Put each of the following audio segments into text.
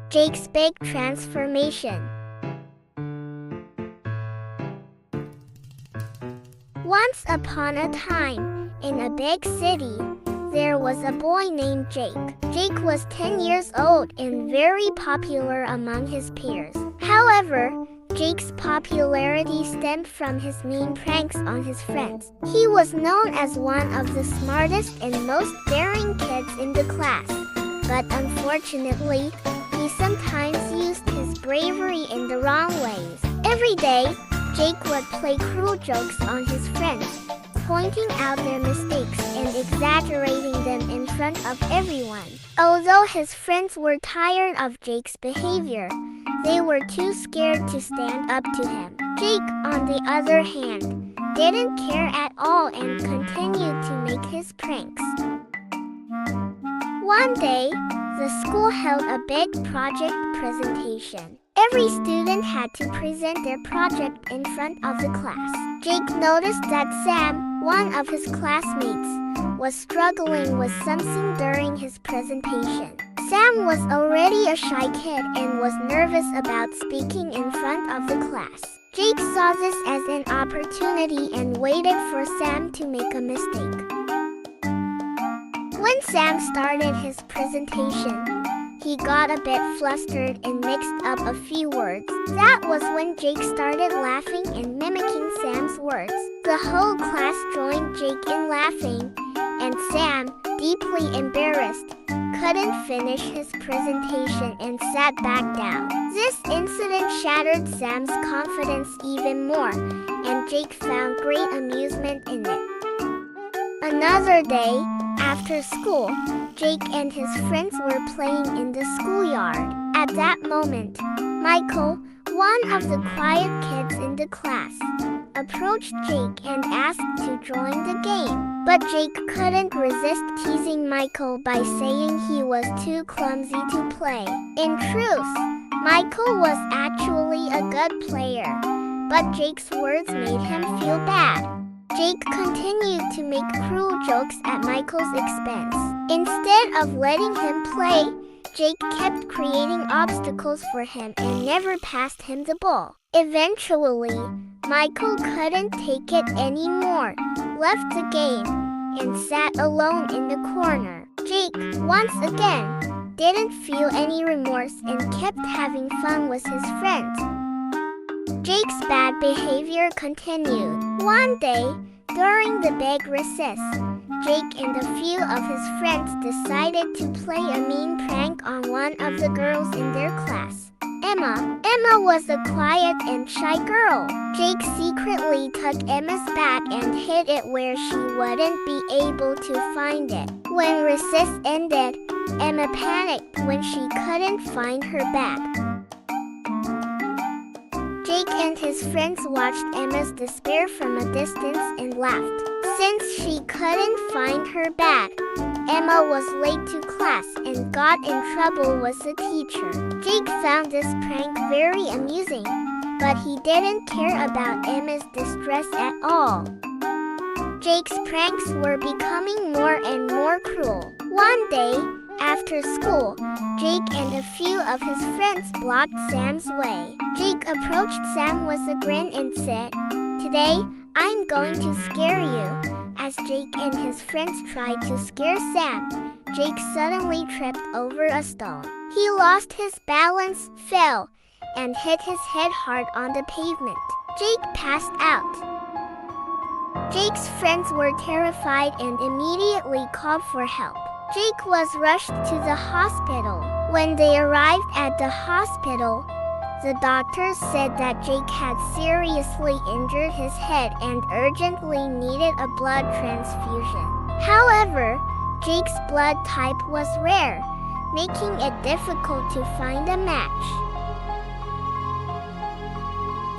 Jake's big transformation. Once upon a time, in a big city, there was a boy named Jake. Jake was 10 years old and very popular among his peers. However, Jake's popularity stemmed from his mean pranks on his friends. He was known as one of the smartest and most daring kids in the class. But unfortunately, he sometimes used his bravery in the wrong ways. Every day, Jake would play cruel jokes on his friends, pointing out their mistakes and exaggerating them in front of everyone. Although his friends were tired of Jake's behavior, they were too scared to stand up to him. Jake, on the other hand, didn't care at all and continued to make his pranks. One day, the school held a big project presentation. Every student had to present their project in front of the class. Jake noticed that Sam, one of his classmates, was struggling with something during his presentation. Sam was already a shy kid and was nervous about speaking in front of the class. Jake saw this as an opportunity and waited for Sam to make a mistake. When Sam started his presentation, he got a bit flustered and mixed up a few words. That was when Jake started laughing and mimicking Sam's words. The whole class joined Jake in laughing, and Sam, deeply embarrassed, couldn't finish his presentation and sat back down. This incident shattered Sam's confidence even more, and Jake found great amusement in it. Another day, after school, Jake and his friends were playing in the schoolyard. At that moment, Michael, one of the quiet kids in the class, approached Jake and asked to join the game. But Jake couldn't resist teasing Michael by saying he was too clumsy to play. In truth, Michael was actually a good player, but Jake's words made him feel bad. Jake continued to make cruel jokes at Michael's expense. Instead of letting him play, Jake kept creating obstacles for him and never passed him the ball. Eventually, Michael couldn't take it anymore, left the game, and sat alone in the corner. Jake, once again, didn't feel any remorse and kept having fun with his friends. Jake's bad behavior continued. One day, during the big recess, Jake and a few of his friends decided to play a mean prank on one of the girls in their class, Emma. Emma was a quiet and shy girl. Jake secretly took Emma's bag and hid it where she wouldn't be able to find it. When recess ended, Emma panicked when she couldn't find her bag. Jake and his friends watched Emma's despair from a distance and laughed. Since she couldn't find her bag, Emma was late to class and got in trouble with the teacher. Jake found this prank very amusing, but he didn't care about Emma's distress at all. Jake's pranks were becoming more and more cruel. One day, after school, Jake and a few of his friends blocked Sam's way. Jake approached Sam with a grin and said, "Today, I'm going to scare you." As Jake and his friends tried to scare Sam, Jake suddenly tripped over a stone. He lost his balance, fell, and hit his head hard on the pavement. Jake passed out. Jake's friends were terrified and immediately called for help. Jake was rushed to the hospital. When they arrived at the hospital, the doctors said that Jake had seriously injured his head and urgently needed a blood transfusion. However, Jake's blood type was rare, making it difficult to find a match.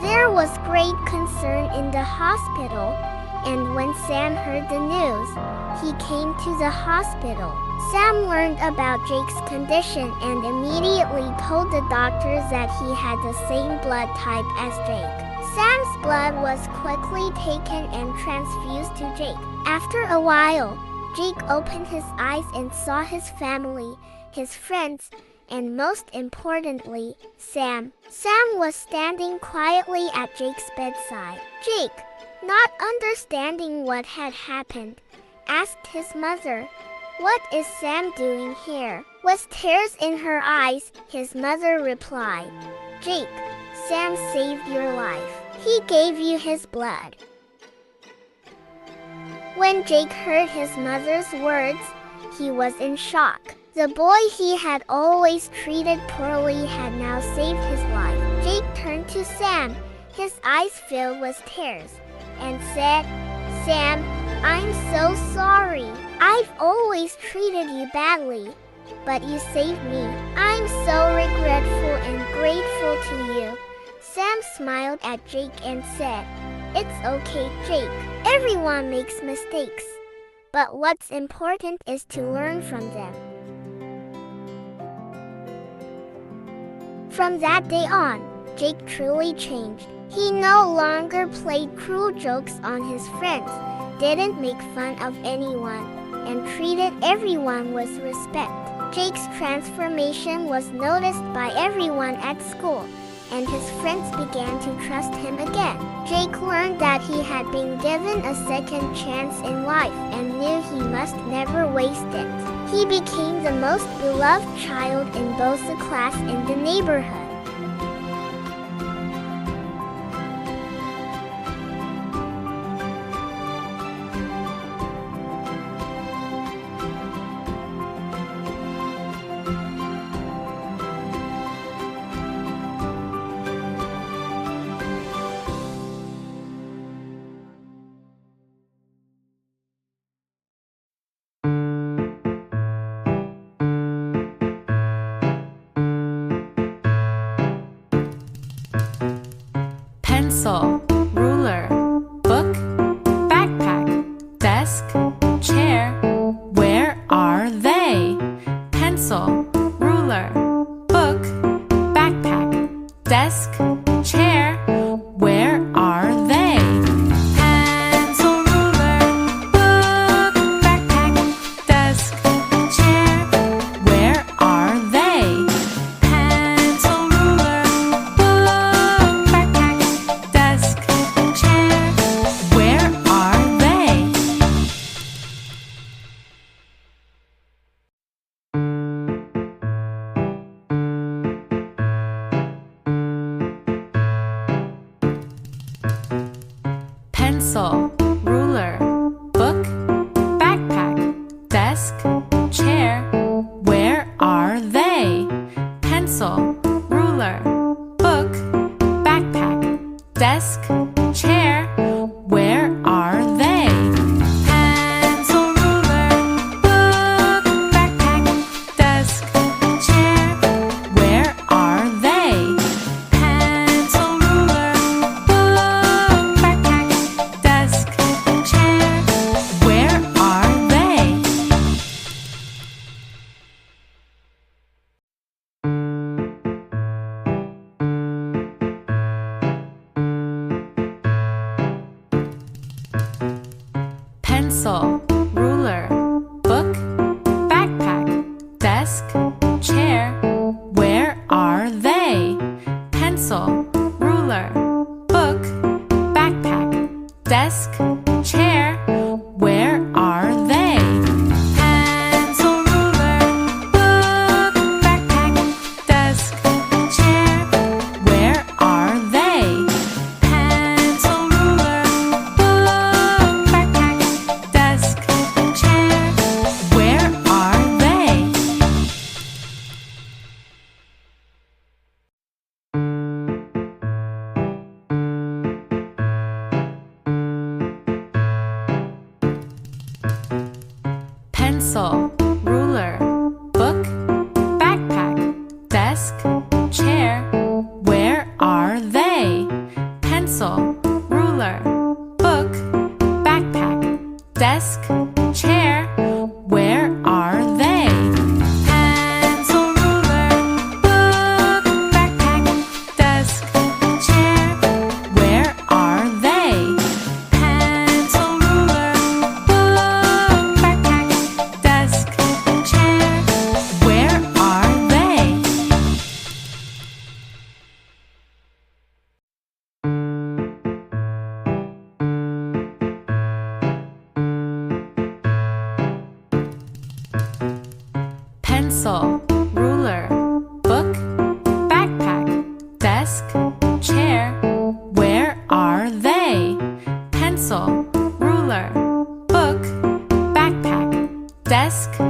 There was great concern in the hospital, and when Sam heard the news, he came to the hospital. Sam learned about Jake's condition and immediately told the doctors that he had the same blood type as Jake. Sam's blood was quickly taken and transfused to Jake. After a while, Jake opened his eyes and saw his family, his friends, and most importantly, Sam. Sam was standing quietly at Jake's bedside. Jake, not understanding what had happened, asked his mother, "What is Sam doing here?" With tears in her eyes, his mother replied, "Jake, Sam saved your life. He gave you his blood." When Jake heard his mother's words, he was in shock. The boy he had always treated poorly had now saved his life. Jake turned to Sam, his eyes filled with tears, and said, "Sam, I'm so sorry. I've always treated you badly, but you saved me. I'm so regretful and grateful to you." Sam smiled at Jake and said, "It's okay, Jake. Everyone makes mistakes, but what's important is to learn from them." From that day on, Jake truly changed. He no longer played cruel jokes on his friends, didn't make fun of anyone, and treated everyone with respect. Jake's transformation was noticed by everyone at school, and his friends began to trust him again. Jake learned that he had been given a second chance in life and knew he must never waste it. He became the most beloved child in both the class and the neighborhood. Pencil, ruler, book, backpack, desk, chair. Where are they? Pencil, ruler, book, backpack, desk, chair. Where are they? Pencil, ruler, book, backpack, desk, chair. Where are they? Pencil, ruler, book, backpack, desk, chair. Where are they? desk,